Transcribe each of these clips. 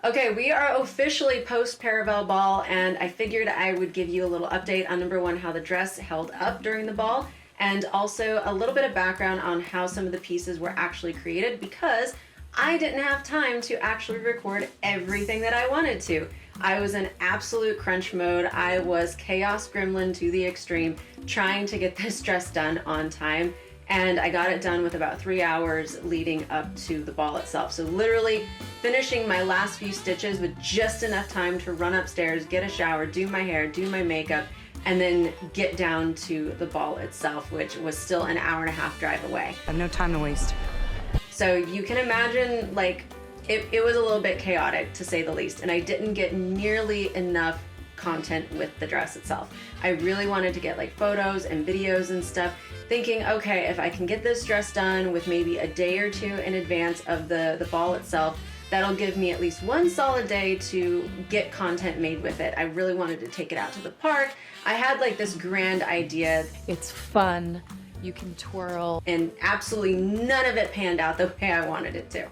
Okay, we are officially post Paravel Ball, and I figured I would give you a little update on number one, how the dress held up during the ball, and also a little bit of background on how some of the pieces were actually created, because I didn't have time to actually record everything that I wanted to. I was in absolute crunch mode. I was chaos gremlin to the extreme, trying to get this dress done on time. And I got it done with about 3 hours leading up to the ball itself. So literally finishing my last few stitches with just enough time to run upstairs, get a shower, do my hair, do my makeup, and then get down to the ball itself, which was still an hour and a half drive away. I have no time to waste. So you can imagine, like, it was a little bit chaotic, to say the least, and I didn't get nearly enough content with the dress itself. I really wanted to get like photos and videos and stuff, thinking, okay, if I can get this dress done with maybe a day or two in advance of the ball itself, that'll give me at least one solid day to get content made with it. I really wanted to take it out to the park. I had like this grand idea. It's fun, you can twirl. And absolutely none of it panned out the way I wanted it to.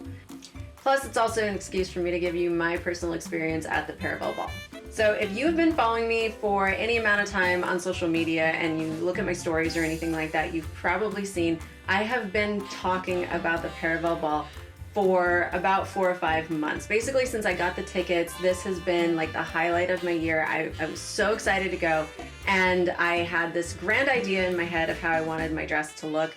Plus, it's also an excuse for me to give you my personal experience at the Paravel Ball. So if you've been following me for any amount of time on social media and you look at my stories or anything like that, you've probably seen I have been talking about the Paravel Ball for about 4 or 5 months. Basically, since I got the tickets, this has been like the highlight of my year. I was so excited to go, and I had this grand idea in my head of how I wanted my dress to look.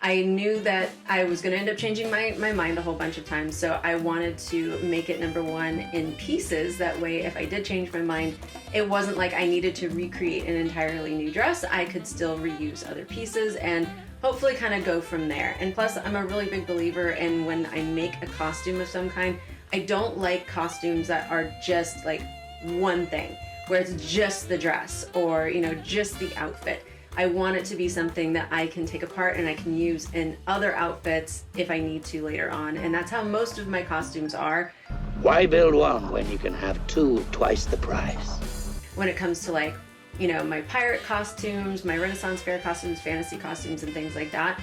I knew that I was going to end up changing my mind a whole bunch of times, so I wanted to make it number one in pieces. That way, if I did change my mind, it wasn't like I needed to recreate an entirely new dress. I could still reuse other pieces and hopefully kind of go from there. And plus, I'm a really big believer in when I make a costume of some kind, I don't like costumes that are just like one thing, where it's just the dress or, you know, just the outfit. I want it to be something that I can take apart and I can use in other outfits if I need to later on. And that's how most of my costumes are. Why build one when you can have two twice the price? When it comes to, like, you know, my pirate costumes, my Renaissance fair costumes, fantasy costumes, and things like that,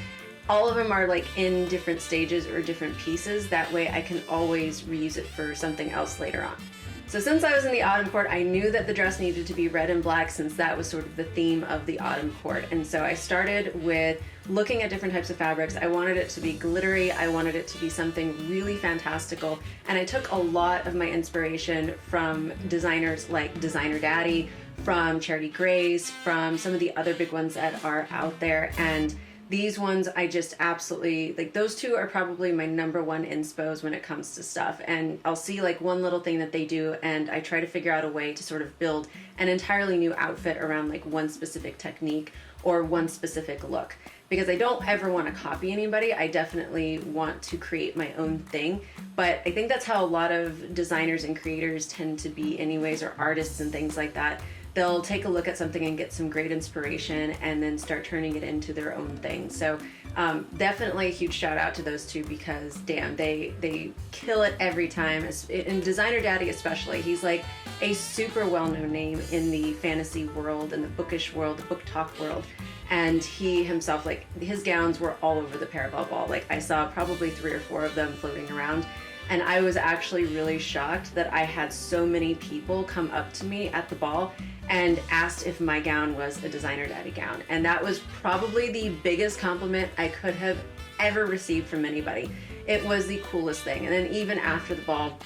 all of them are like in different stages or different pieces. That way I can always reuse it for something else later on. So since I was in the autumn court, I knew that the dress needed to be red and black, since that was sort of the theme of the autumn court. And so I started with looking at different types of fabrics. I wanted it to be glittery. I wanted it to be something really fantastical. And I took a lot of my inspiration from designers like Designer Daddy, from Charity Grace, from some of the other big ones that are out there. And these ones, I just absolutely, like, those two are probably my number one inspos when it comes to stuff. And I'll see like one little thing that they do, and I try to figure out a way to sort of build an entirely new outfit around like one specific technique or one specific look. Because I don't ever want to copy anybody. I definitely want to create my own thing. But I think that's how a lot of designers and creators tend to be anyways, or artists and things like that. They'll take a look at something and get some great inspiration and then start turning it into their own thing. So definitely a huge shout out to those two, because damn, they kill it every time. In Designer Daddy especially, he's like a super well-known name in the fantasy world and the bookish world, the book talk world. And he himself, like, his gowns were all over the Paravel Ball. Like, I saw probably 3 or 4 of them floating around. And I was actually really shocked that I had so many people come up to me at the ball and asked if my gown was a Designer Daddy gown. And that was probably the biggest compliment I could have ever received from anybody. It was the coolest thing. And then even after the ball,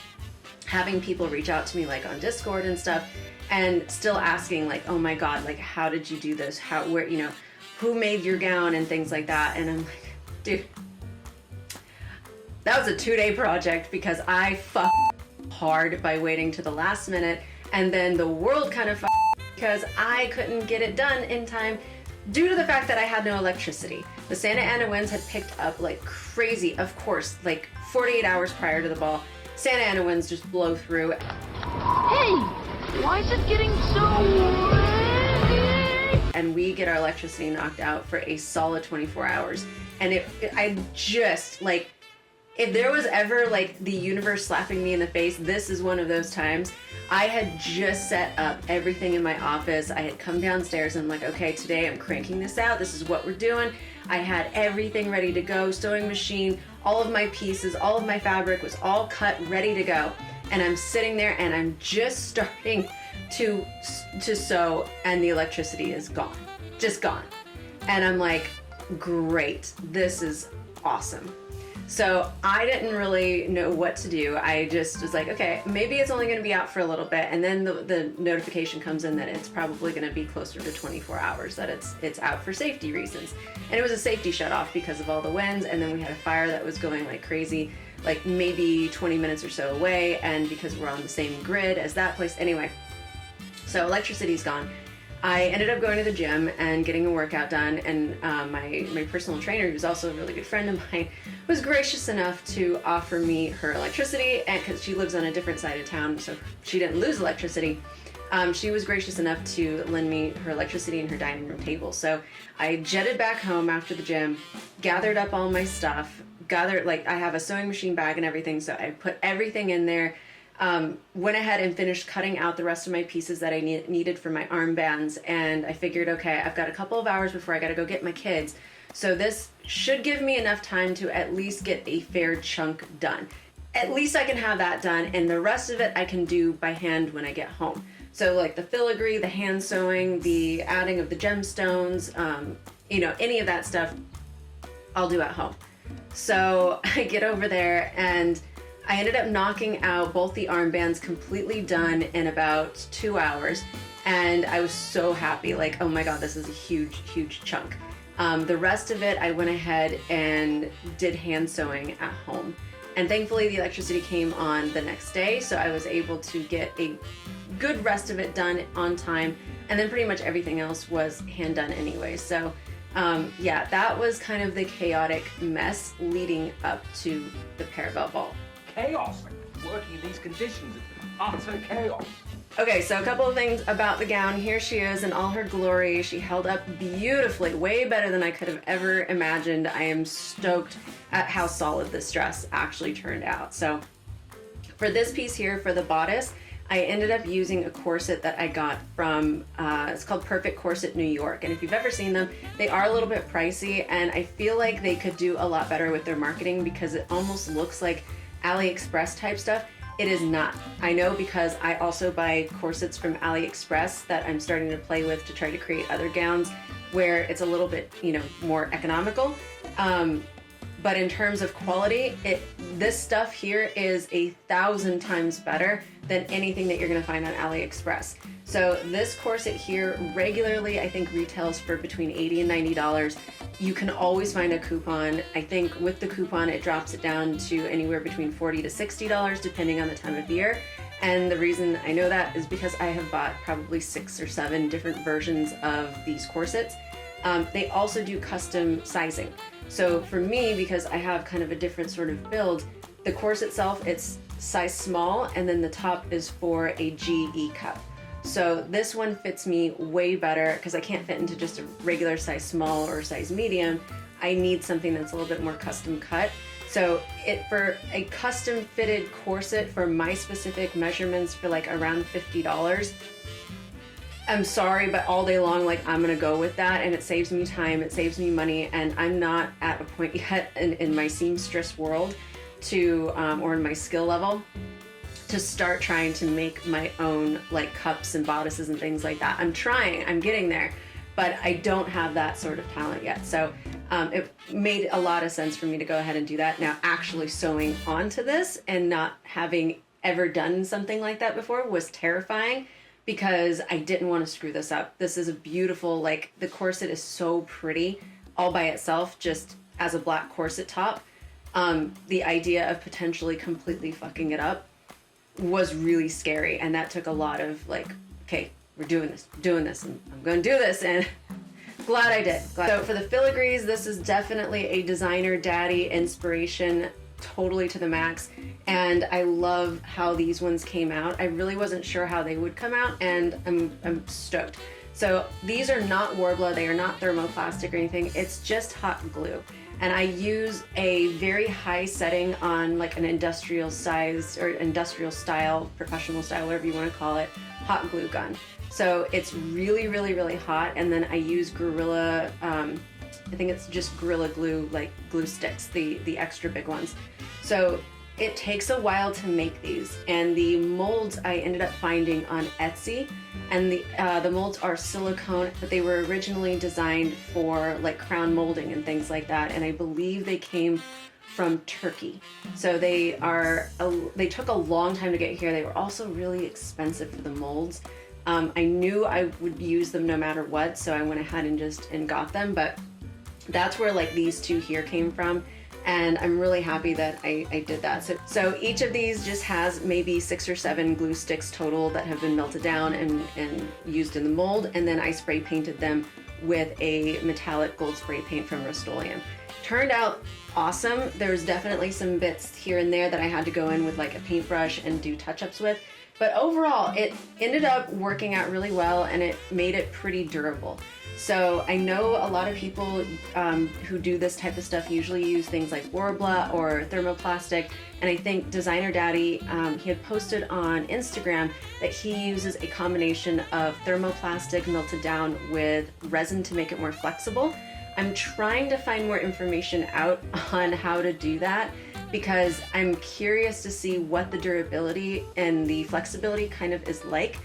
having people reach out to me like on Discord and stuff, and still asking like, oh my God, like, how did you do this? Where, you know, who made your gown and things like that? And I'm like, dude, that was a 2-day project, because I fucked hard by waiting to the last minute, and then the world kind of fucked because I couldn't get it done in time due to the fact that I had no electricity. The Santa Ana winds had picked up like crazy, of course, like 48 hours prior to the ball. Santa Ana winds just blow through. Hey, why is it getting so windy? And we get our electricity knocked out for a solid 24 hours. And I just, like, if there was ever like the universe slapping me in the face, this is one of those times. I had just set up everything in my office. I had come downstairs and I'm like, okay, today I'm cranking this out. This is what we're doing. I had everything ready to go, sewing machine, all of my pieces, all of my fabric was all cut, ready to go. and I'm sitting there and I'm just starting to sew, and the electricity is gone, just gone. And I'm like, great, this is awesome. So I didn't really know what to do. I just was like, okay, maybe it's only going to be out for a little bit, and then the notification comes in that it's probably going to be closer to 24 hours, that it's out for safety reasons. And it was a safety shut off because of all the winds, and then we had a fire that was going like crazy, like maybe 20 minutes or so away, and because we're on the same grid as that place. Anyway, so electricity's gone. I ended up going to the gym and getting a workout done, and my personal trainer, who's also a really good friend of mine, was gracious enough to offer me her electricity, and because she lives on a different side of town, so she didn't lose electricity. She was gracious enough to lend me her electricity and her dining room table. So I jetted back home after the gym, gathered up all my stuff, I have a sewing machine bag and everything, so I put everything in there. Went ahead and finished cutting out the rest of my pieces that I needed for my armbands, and I figured, okay, I've got a couple of hours before I gotta go get my kids, so this should give me enough time to at least get a fair chunk done. At least I can have that done, and the rest of it I can do by hand when I get home. So like the filigree, the hand sewing, the adding of the gemstones, any of that stuff, I'll do at home. So I get over there, and I ended up knocking out both the armbands completely done in about 2 hours, and I was so happy, like, oh my god, this is a huge, huge chunk. The rest of it, I went ahead and did hand sewing at home, and thankfully the electricity came on the next day, so I was able to get a good rest of it done on time, and then pretty much everything else was hand done anyway. So yeah, that was kind of the chaotic mess leading up to the Parabelle Ball. Chaos, working in these conditions, utter chaos. Okay, so a couple of things about the gown. Here she is in all her glory. She held up beautifully, way better than I could have ever imagined. I am stoked at how solid this dress actually turned out. So for this piece here, for the bodice, I ended up using a corset that I got from, it's called Perfect Corset New York. And if you've ever seen them, they are a little bit pricey, and I feel like they could do a lot better with their marketing because it almost looks like AliExpress type stuff. It is not. I know because I also buy corsets from AliExpress that I'm starting to play with to try to create other gowns where it's a little bit, more economical. But in terms of quality, this stuff here is 1,000 times better than anything that you're gonna find on AliExpress. So this corset here regularly, I think, retails for between $80 and $90. You can always find a coupon. I think with the coupon, it drops it down to anywhere between $40 to $60, depending on the time of year. And the reason I know that is because I have bought probably 6 or 7 different versions of these corsets. They also do custom sizing. So for me, because I have kind of a different sort of build, the corset itself, it's size small, and then the top is for a GE cup. So this one fits me way better because I can't fit into just a regular size small or size medium. I need something that's a little bit more custom cut. So for a custom fitted corset for my specific measurements for like around $50, I'm sorry, but all day long, like, I'm gonna go with that, and it saves me time, it saves me money, and I'm not at a point yet in my seamstress world or in my skill level to start trying to make my own like cups and bodices and things like that. I'm trying, I'm getting there, but I don't have that sort of talent yet. So it made a lot of sense for me to go ahead and do that. Now, actually sewing onto this and not having ever done something like that before was terrifying because I didn't want to screw this up. This is a beautiful, like, the corset is so pretty all by itself, just as a black corset top. The idea of potentially completely fucking it up was really scary, and that took a lot of like, okay, we're doing this, and I'm gonna do this, and glad I did. So for the filigrees, this is definitely a designer daddy inspiration, totally to the max, and I love how these ones came out. I really wasn't sure how they would come out, and I'm stoked. So these are not Worbla, they are not thermoplastic or anything, it's just hot glue. And I use a very high setting on like an industrial size or industrial style, professional style, whatever you want to call it, hot glue gun. So it's really, really, really hot. And then I use Gorilla, I think it's just Gorilla Glue, like glue sticks, the extra big ones. So it takes a while to make these, and the molds I ended up finding on Etsy, and the molds are silicone, but they were originally designed for like crown molding and things like that, and I believe they came from Turkey. So they took a long time to get here. They were also really expensive for the molds. I knew I would use them no matter what, so I went ahead and got them, but that's where like these two here came from. And I'm really happy that I did that. So each of these just has maybe 6 or 7 glue sticks total that have been melted down and used in the mold. And then I spray painted them with a metallic gold spray paint from Rust-Oleum. Turned out awesome. There's definitely some bits here and there that I had to go in with like a paintbrush and do touch-ups with. But overall, it ended up working out really well, and it made it pretty durable. So I know a lot of people who do this type of stuff usually use things like Worbla or thermoplastic, and I think Designer Daddy, he had posted on Instagram that he uses a combination of thermoplastic melted down with resin to make it more flexible. I'm trying to find more information out on how to do that, because I'm curious to see what the durability and the flexibility kind of is like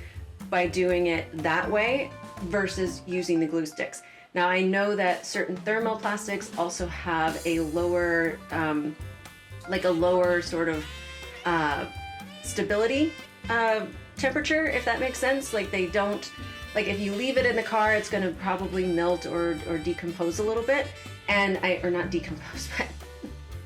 by doing it that way versus using the glue sticks. Now I know that certain thermoplastics also have a lower, like a lower sort of stability temperature, if that makes sense. Like they don't, like if you leave it in the car, it's gonna probably melt or decompose a little bit. And or not decompose, but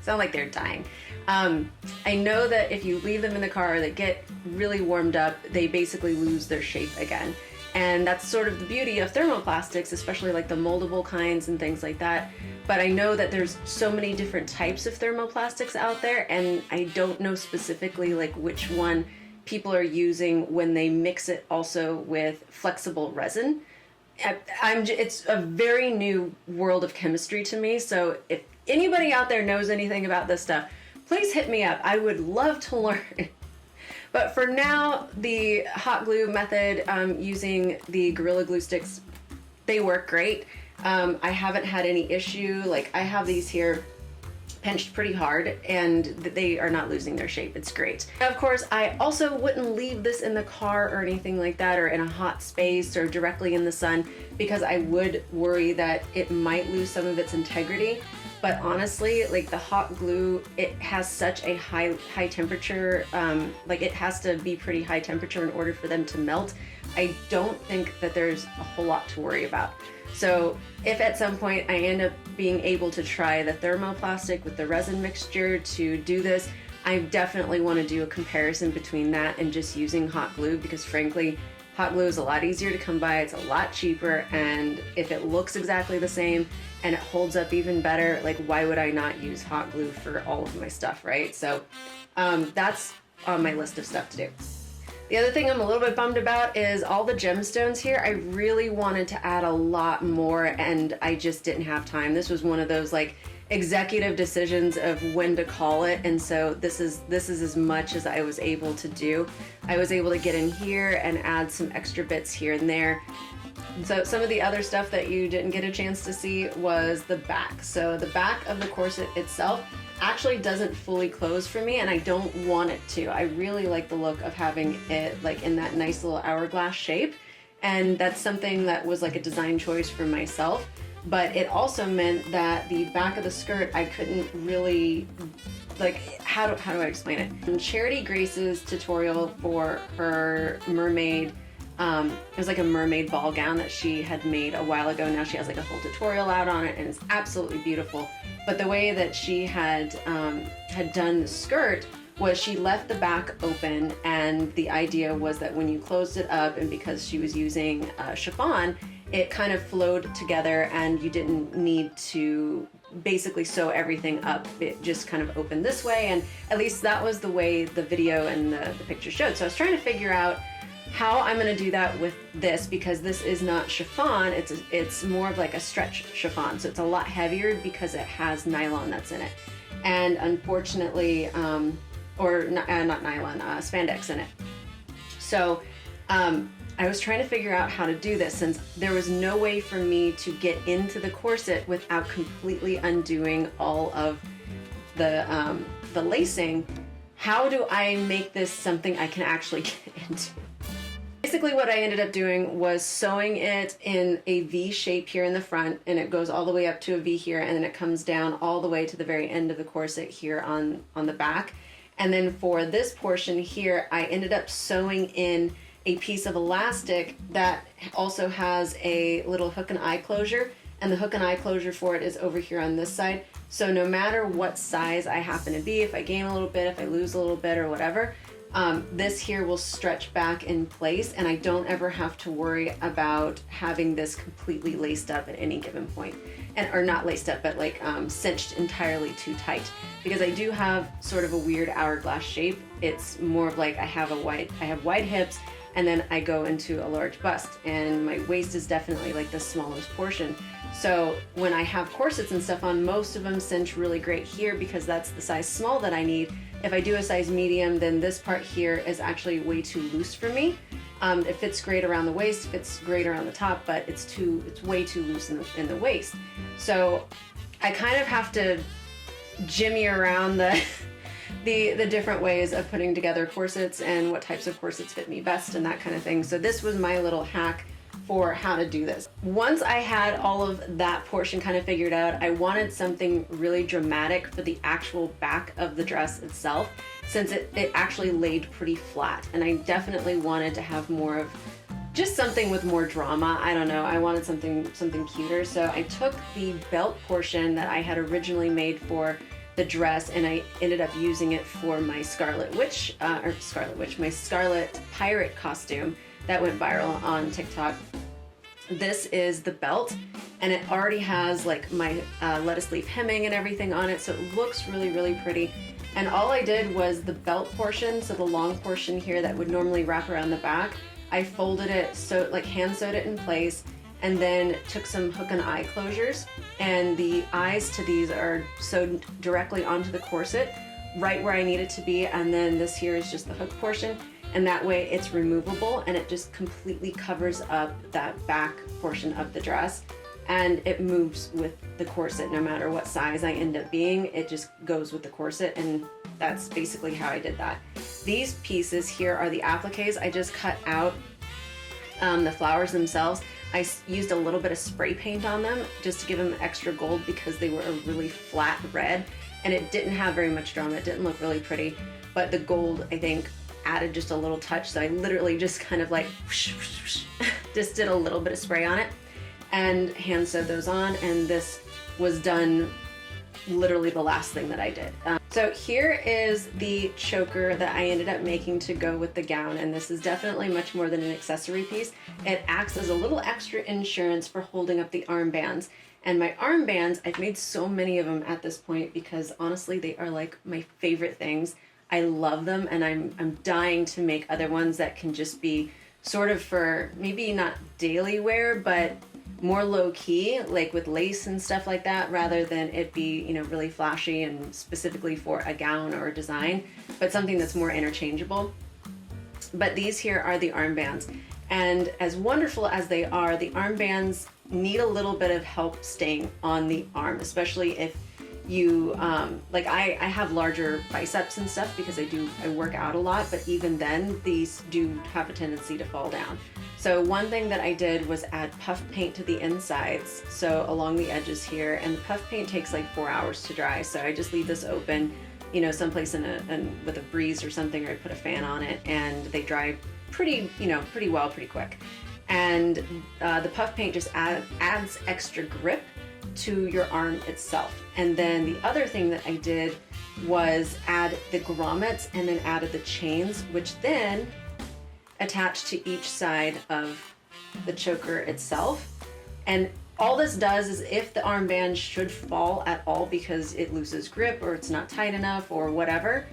sound like they're dying. I know that if you leave them in the car that get really warmed up, they basically lose their shape again. And that's sort of the beauty of thermoplastics, especially like the moldable kinds and things like that. But I know that there's so many different types of thermoplastics out there, and I don't know specifically like which one people are using when they mix it also with flexible resin. It's a very new world of chemistry to me, so if anybody out there knows anything about this stuff, please hit me up. I would love to learn. But for now, the hot glue method, using the Gorilla Glue sticks, they work great. I haven't had any issue. Like I have these here pinched pretty hard and they are not losing their shape. It's great. Of course, I also wouldn't leave this in the car or anything like that, or in a hot space or directly in the sun, because I would worry that it might lose some of its integrity. But honestly, like the hot glue, it has such a high temperature, like it has to be pretty high temperature in order for them to melt. I don't think that there's a whole lot to worry about. So if at some point I end up being able to try the thermoplastic with the resin mixture to do this, I definitely want to do a comparison between that and just using hot glue, because frankly, hot glue is a lot easier to come by, it's a lot cheaper, and if it looks exactly the same and it holds up even better, like why would I not use hot glue for all of my stuff, right? So that's on my list of stuff to do. The other thing I'm a little bit bummed about is all the gemstones here. I really wanted to add a lot more and I just didn't have time. This was one of those like executive decisions of when to call it, and so this is as much as I was able to do. I was able to get in here and add some extra bits here and there. So some of the other stuff that you didn't get a chance to see was the back. So the back of the corset itself actually doesn't fully close for me, and I don't want it to. I really like the look of having it like in that nice little hourglass shape, and that's something that was like a design choice for myself. But it also meant that the back of the skirt, I couldn't really, like, how do I explain it? In Charity Grace's tutorial for her mermaid, it was like a mermaid ball gown that she had made a while ago. Now she has like a whole tutorial out on it and it's absolutely beautiful. But the way that she had done the skirt was she left the back open, and the idea was that when you closed it up, and because she was using chiffon, it kind of flowed together and you didn't need to basically sew everything up. It just kind of opened this way, and at least that was the way the video and the picture showed. So I was trying to figure out how I'm gonna do that with this, because this is not chiffon, it's more of like a stretch chiffon. So it's a lot heavier because it has nylon that's in it. And unfortunately, or not nylon, spandex in it. So I was trying to figure out how to do this, since there was no way for me to get into the corset without completely undoing all of the lacing how do I make this something I can actually get into? Basically what I ended up doing was sewing it in a V shape here in the front, and it goes all the way up to a V here, and then it comes down all the way to the very end of the corset here on the back. And then for this portion here, I ended up sewing in a piece of elastic that also has a little hook and eye closure, and the hook and eye closure for it is over here on this side. So no matter what size I happen to be, if I gain a little bit, if I lose a little bit or whatever, this here will stretch back in place, and I don't ever have to worry about having this completely laced up at any given point. Or not laced up, but like cinched entirely too tight, because I do have sort of a weird hourglass shape. It's more of like I have wide hips, and then I go into a large bust, and my waist is definitely like the smallest portion. So when I have corsets and stuff on, most of them cinch really great here because that's the size small that I need. If I do a size medium, then this part here is actually way too loose for me. It fits great around the waist, fits great around the top, but it's way too loose in the waist. So I kind of have to jimmy around the different ways of putting together corsets and what types of corsets fit me best and that kind of thing. So this was my little hack for how to do this. Once I had all of that portion kind of figured out, I wanted something really dramatic for the actual back of the dress itself, since it actually laid pretty flat, and I definitely wanted to have more of just something with more drama. I don't know, I wanted something cuter. So I took the belt portion that I had originally made for the dress, and I ended up using it for my my Scarlet Pirate costume that went viral on TikTok. This is the belt, and it already has like my lettuce leaf hemming and everything on it, so it looks really, really pretty. And all I did was the belt portion, so the long portion here that would normally wrap around the back, I folded it, so like hand sewed it in place, and then took some hook and eye closures, and the eyes to these are sewed directly onto the corset, right where I need it to be, and then this here is just the hook portion, and that way it's removable and it just completely covers up that back portion of the dress, and it moves with the corset no matter what size I end up being. It just goes with the corset, and that's basically how I did that. These pieces here are the appliques. I just cut out the flowers themselves. I used a little bit of spray paint on them just to give them extra gold because they were a really flat red, and it didn't have very much drama. It didn't look really pretty, but the gold, I think, added just a little touch. So I literally just kind of like whoosh, whoosh, whoosh, just did a little bit of spray on it and hand sewed those on, and this was done literally the last thing that I did. So here is the choker that I ended up making to go with the gown, and this is definitely much more than an accessory piece. It acts as a little extra insurance for holding up the armbands. And my armbands, I've made so many of them at this point because honestly they are like my favorite things. I love them, and I'm dying to make other ones that can just be sort of for maybe not daily wear, but more low-key, like with lace and stuff like that, rather than it be, you know, really flashy and specifically for a gown or a design, but something that's more interchangeable. But these here are the armbands, and as wonderful as they are, the armbands need a little bit of help staying on the arm, especially if you like I have larger biceps and stuff because I work out a lot, but even then these do have a tendency to fall down. So one thing that I did was add puff paint to the insides, so along the edges here, and the puff paint takes like 4 hours to dry, so I just leave this open, you know, someplace with a breeze or something, or I put a fan on it, and they dry pretty well, pretty quick. And the puff paint just adds extra grip to your arm itself. And then the other thing that I did was add the grommets and then added the chains, which then attached to each side of the choker itself. And all this does is if the armband should fall at all because it loses grip or it's not tight enough or whatever,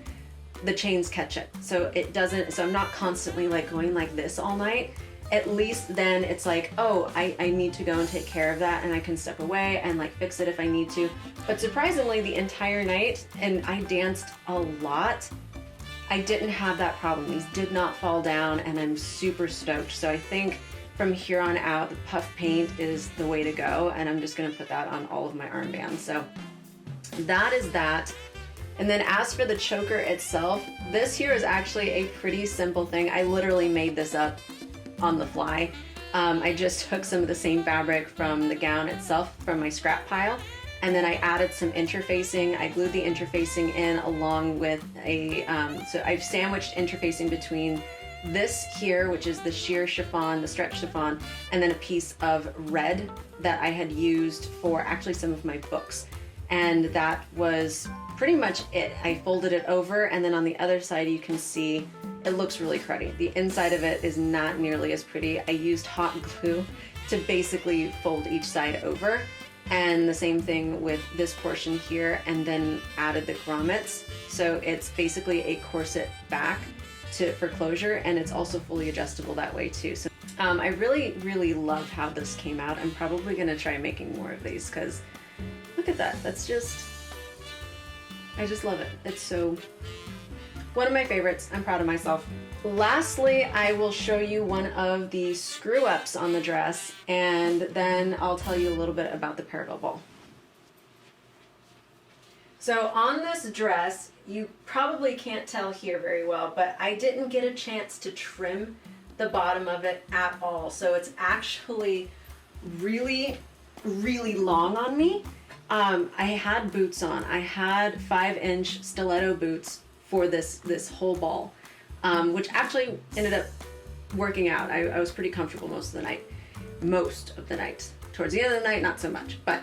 the chains catch it. So it doesn't, so I'm not constantly like going like this all night. At least then it's like, oh, I need to go and take care of that, and I can step away and like fix it if I need to. But surprisingly, the entire night, and I danced a lot, I didn't have that problem. These did not fall down, and I'm super stoked. So I think from here on out, the puff paint is the way to go, and I'm just gonna put that on all of my armbands. So that is that. And then as for the choker itself, this here is actually a pretty simple thing. I literally made this up on the fly. I just took some of the same fabric from the gown itself from my scrap pile, and then I added some interfacing. I glued the interfacing in along with a, so I've sandwiched interfacing between this here, which is the sheer chiffon, the stretch chiffon, and then a piece of red that I had used for actually some of my books. And that was pretty much it. I folded it over, and then on the other side you can see it looks really cruddy. The inside of it is not nearly as pretty. I used hot glue to basically fold each side over, and the same thing with this portion here, and then added the grommets. So it's basically a corset back for closure, and it's also fully adjustable that way too. So I really love how this came out. I'm probably gonna try making more of these, because look at that. That's just, I just love it. It's so, one of my favorites. I'm proud of myself. Lastly, I will show you one of the screw ups on the dress, and then I'll tell you a little bit about the parallel ball. So on this dress, you probably can't tell here very well, but I didn't get a chance to trim the bottom of it at all. So it's actually really long on me. I had boots on. I had 5-inch stiletto boots for this whole ball, which actually ended up working out. I was pretty comfortable most of the night. Towards the end of the night, not so much, but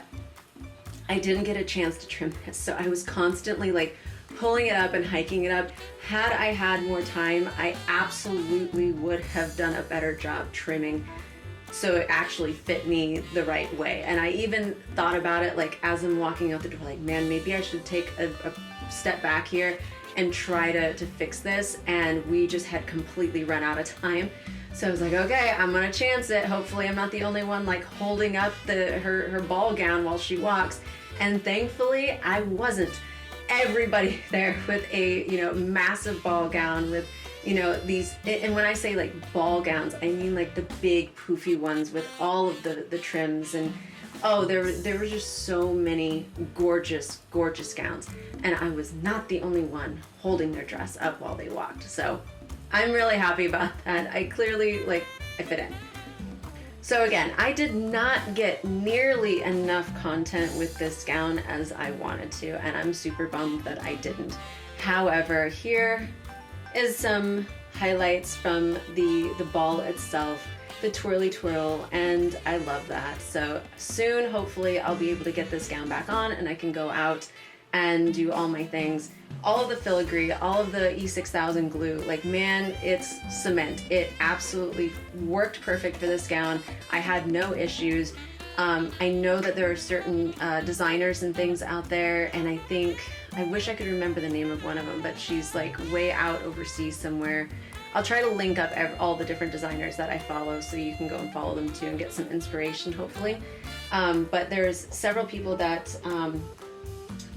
I didn't get a chance to trim this. So I was constantly like pulling it up and hiking it up. Had I had more time, I absolutely would have done a better job trimming so it actually fit me the right way. And I even thought about it like as I'm walking out the door, like, man, maybe I should take a step back here and try to fix this. And we just had completely run out of time. So I was like, okay, I'm gonna chance it. Hopefully I'm not the only one like holding up her ball gown while she walks. And thankfully I wasn't. Everybody there with a, massive ball gown with, these, and when I say like ball gowns, I mean like the big poofy ones with all of the trims, and oh, there were just so many gorgeous gowns, and I was not the only one holding their dress up while they walked. So I'm really happy about that. I clearly, I fit in. So again, I did not get nearly enough content with this gown as I wanted to, and I'm super bummed that I didn't. However, here is some highlights from the ball itself, the twirly twirl, and I love that. So soon, hopefully, I'll be able to get this gown back on and I can go out and do all my things. All of the filigree, all of the E6000 glue, like, man, it's cement. It absolutely worked perfect for this gown. I had no issues. I know that there are certain designers and things out there, and I wish I could remember the name of one of them, but she's like way out overseas somewhere. I'll try to link up all the different designers that I follow so you can go and follow them too and get some inspiration, hopefully. But there's several people that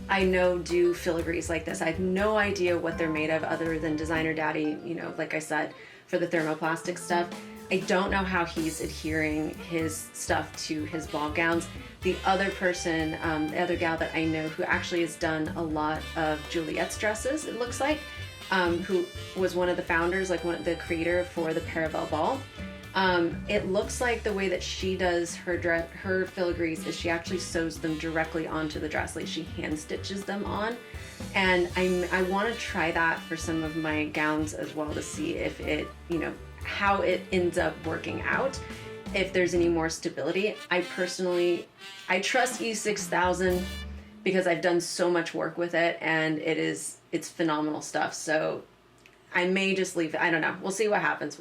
I know do filigrees like this. I have no idea what they're made of other than Designer Daddy, like I said, for the thermoplastic stuff. I don't know how he's adhering his stuff to his ball gowns. The other person, the other gal that I know who actually has done a lot of Juliet's dresses, it looks like, who was one of the founders, the creator for the Paravel ball. It looks like the way that she does her filigrees is she actually sews them directly onto the dress, like she hand stitches them on. And I want to try that for some of my gowns as well, to see if it, how it ends up working out, if there's any more stability. I trust E6000 because I've done so much work with it, and it's phenomenal stuff. So I may just leave it. I don't know. We'll see what happens.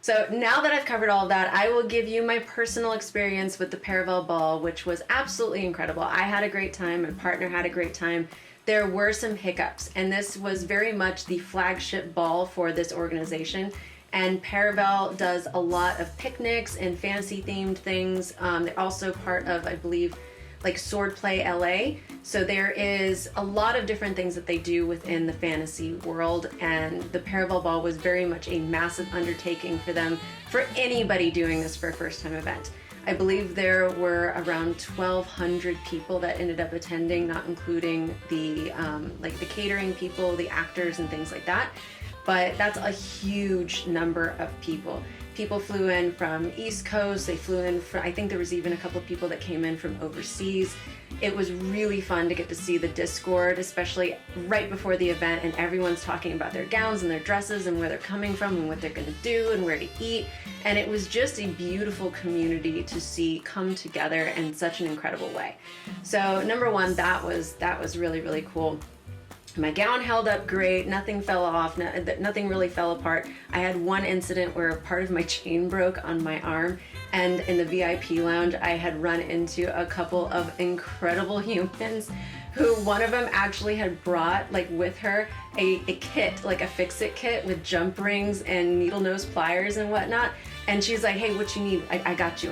So now that I've covered all of that, I will give you my personal experience with the Paravel ball, which was absolutely incredible. I had a great time. My partner had a great time. There were some hiccups, and this was very much the flagship ball for this organization. And Paravel does a lot of picnics and fantasy themed things. They're also part of, I believe, like Swordplay LA. So there is a lot of different things that they do within the fantasy world, and the Paravel ball was very much a massive undertaking for them, for anybody doing this for a first time event. I believe there were around 1,200 people that ended up attending, not including the like the catering people, the actors and things like that. But that's a huge number of people. People flew in from East Coast, they flew in from, I think there was even a couple of people that came in from overseas. It was really fun to get to see the Discord, especially right before the event, and everyone's talking about their gowns and their dresses and where they're coming from and what they're gonna do and where to eat. And it was just a beautiful community to see come together in such an incredible way. So number one, that was really, really cool. My gown held up great, nothing fell off, nothing really fell apart. I had one incident where part of my chain broke on my arm, and in the VIP lounge I had run into a couple of incredible humans who one of them actually had brought like with her a kit, like a fix-it kit with jump rings and needle nose pliers and whatnot. And she's like, hey, what you need? I got you.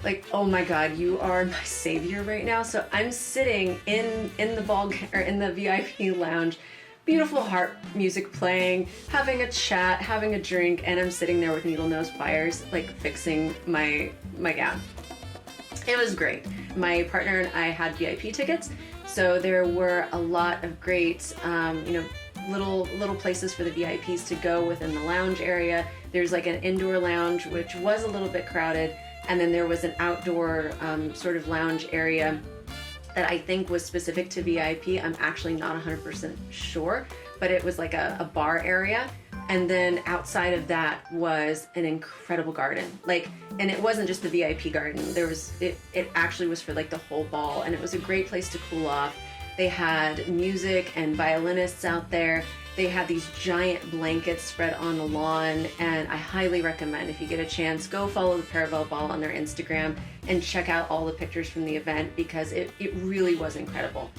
Like, oh my God, you are my savior right now. So I'm sitting in the VIP lounge, beautiful harp music playing, having a chat, having a drink, and I'm sitting there with needle nose pliers, like fixing my gown. It was great. My partner and I had VIP tickets, so there were a lot of great, little places for the VIPs to go within the lounge area. There's like an indoor lounge, which was a little bit crowded, and then there was an outdoor sort of lounge area that I think was specific to VIP. I'm actually not 100% sure, but it was like a bar area. And then outside of that was an incredible garden. And it wasn't just the VIP garden. It actually was for like the whole ball, and it was a great place to cool off. They had music and violinists out there. They had these giant blankets spread on the lawn, and I highly recommend, if you get a chance, go follow the Paravel Ball on their Instagram and check out all the pictures from the event, because it really was incredible.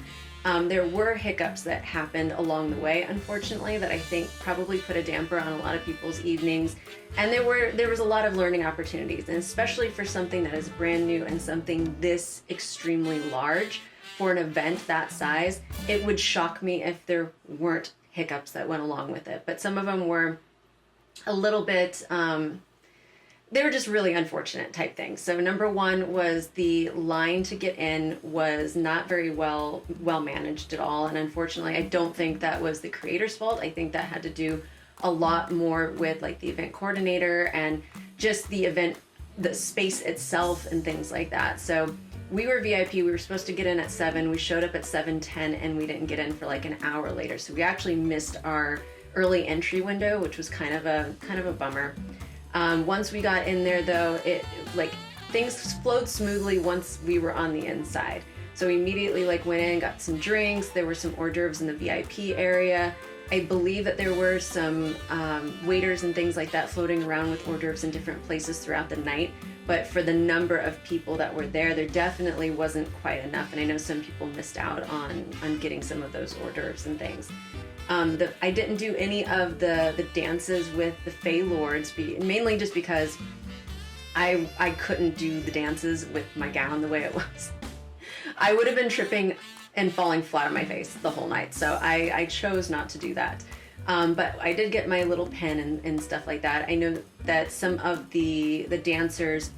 There were hiccups that happened along the way, unfortunately, that I think probably put a damper on a lot of people's evenings. And there was a lot of learning opportunities, and especially for something that is brand new and something this extremely large for an event that size, it would shock me if there weren't hiccups that went along with it. But some of them were a little bit, they were just really unfortunate type things. So number one was the line to get in was not very well managed at all. And unfortunately, I don't think that was the creator's fault. I think that had to do a lot more with like the event coordinator and just the event, the space itself and things like that. So we were VIP, we were supposed to get in at 7, we showed up at 7:10 and we didn't get in for like an hour later. So we actually missed our early entry window, which was kind of a bummer. Once we got in there though, things flowed smoothly once we were on the inside. So we immediately went in, got some drinks, there were some hors d'oeuvres in the VIP area. I believe that there were some waiters and things like that floating around with hors d'oeuvres in different places throughout the night. But for the number of people that were there definitely wasn't quite enough. And I know some people missed out on getting some of those hors d'oeuvres and things. I didn't do any of the dances with the Fey Lords, mainly just because I couldn't do the dances with my gown the way it was. I would have been tripping and falling flat on my face the whole night. So I chose not to do that. But I did get my little pen and stuff like that. I know that some of the dancers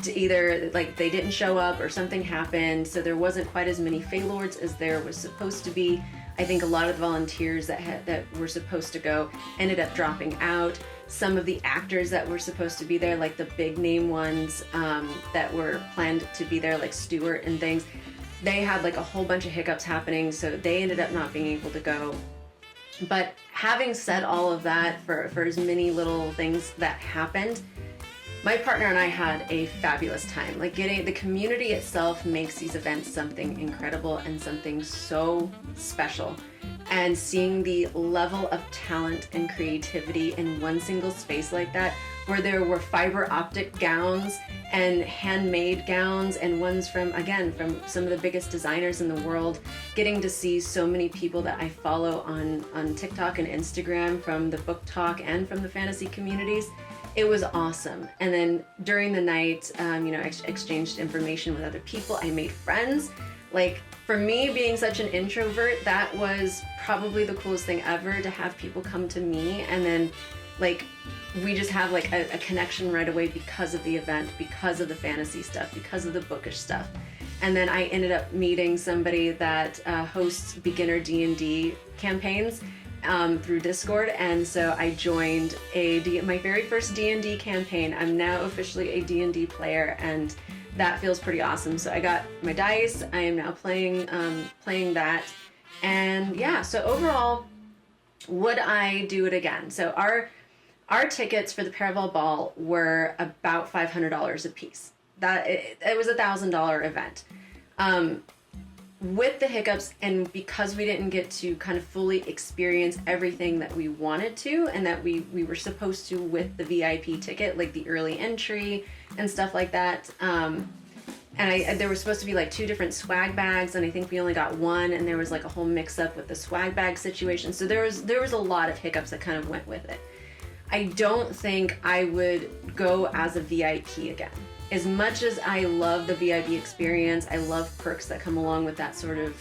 either they didn't show up or something happened, so there wasn't quite as many Fey Lords as there was supposed to be. I think a lot of the volunteers that were supposed to go ended up dropping out. Some of the actors that were supposed to be there, like the big name ones that were planned to be there, like Stewart and things, they had a whole bunch of hiccups happening, so they ended up not being able to go. But having said all of that, for as many little things that happened, my partner and I had a fabulous time. The community itself makes these events something incredible and something so special. And seeing the level of talent and creativity in one single space like that, where there were fiber optic gowns and handmade gowns and ones from some of the biggest designers in the world, getting to see so many people that I follow on TikTok and Instagram from the book talk and from the fantasy communities. It was awesome. And then during the night, exchanged information with other people. I made friends. For me, being such an introvert, that was probably the coolest thing ever, to have people come to me and then like we just have like a connection right away because of the event, because of the fantasy stuff, because of the bookish stuff. And then I ended up meeting somebody that hosts beginner D&D campaigns through Discord, and so I joined my very first D&D campaign. I'm now officially a D&D player, and that feels pretty awesome. So I got my dice. I am now playing that, and yeah. So overall, would I do it again? So our tickets for the Paravel Ball were about $500 a piece. That it was $1,000 event. With the hiccups, and because we didn't get to kind of fully experience everything that we wanted to and that we were supposed to with the VIP ticket, like the early entry and stuff like that. And there was supposed to be like 2 different swag bags, and I think we only got 1, and there was like a whole mix up with the swag bag situation. So there was a lot of hiccups that kind of went with it. I don't think I would go as a VIP again. As much as I love the VIP experience, I love perks that come along with that sort of,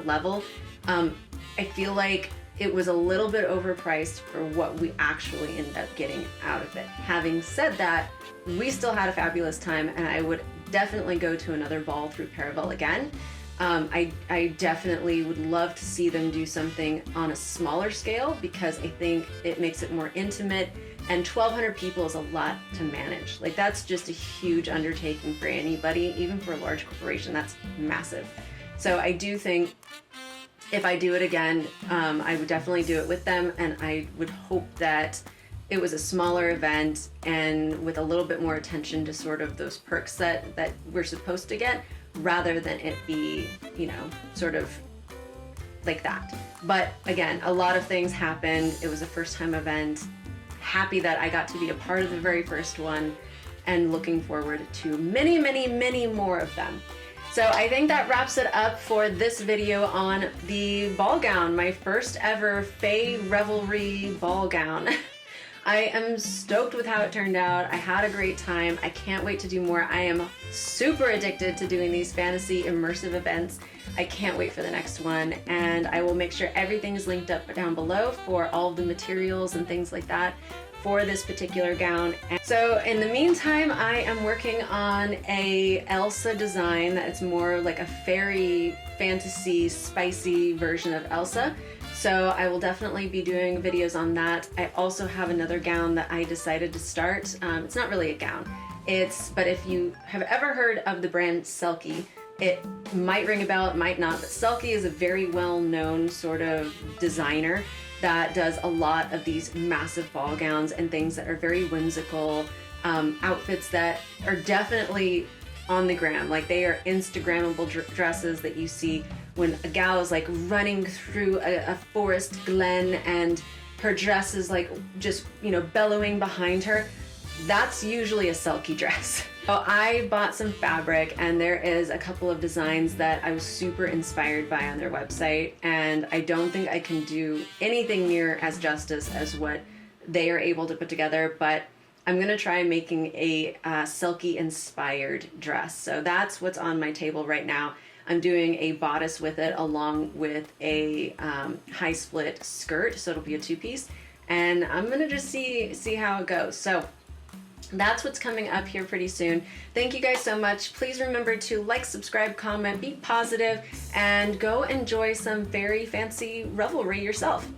level. I feel like it was a little bit overpriced for what we actually ended up getting out of it. Having said that, we still had a fabulous time, and I would definitely go to another ball through Paravel again. I definitely would love to see them do something on a smaller scale, because I think it makes it more intimate, and 1,200 people is a lot to manage. Like, that's just a huge undertaking for anybody, even for a large corporation. That's massive. So I do think if I do it again, I would definitely do it with them, and I would hope that it was a smaller event and with a little bit more attention to sort of those perks that we're supposed to get, rather than it be, sort of like that. But again, a lot of things happened. It was a first time event. Happy that I got to be a part of the very first one, and looking forward to many, many, many more of them. So I think that wraps it up for this video on the ball gown, my first ever Fae Revelry ball gown. I am stoked with how it turned out. I had a great time. I can't wait to do more. I am super addicted to doing these fantasy immersive events. I can't wait for the next one, and I will make sure everything is linked up down below for all of the materials and things like that for this particular gown. And so in the meantime, I am working on a Elsa design that's more like a fairy fantasy spicy version of Elsa. So I will definitely be doing videos on that. I also have another gown that I decided to start. It's not really a gown. But if you have ever heard of the brand Selkie, it might ring a bell, it might not, but Selkie is a very well-known sort of designer that does a lot of these massive ball gowns and things that are very whimsical, outfits that are definitely on the gram. Like, they are Instagrammable dresses that you see when a gal is like running through a forest glen and her dress is like just, bellowing behind her. That's usually a Selkie dress. So I bought some fabric, and there is a couple of designs that I was super inspired by on their website, and I don't think I can do anything near as justice as what they are able to put together, but I'm gonna try making a Selkie inspired dress. So that's what's on my table right now. I'm doing a bodice with it along with a high split skirt, so it'll be a 2-piece, and I'm gonna just see how it goes. So that's what's coming up here pretty soon. Thank you guys so much. Please remember to like, subscribe, comment, be positive, and go enjoy some very fancy revelry yourself.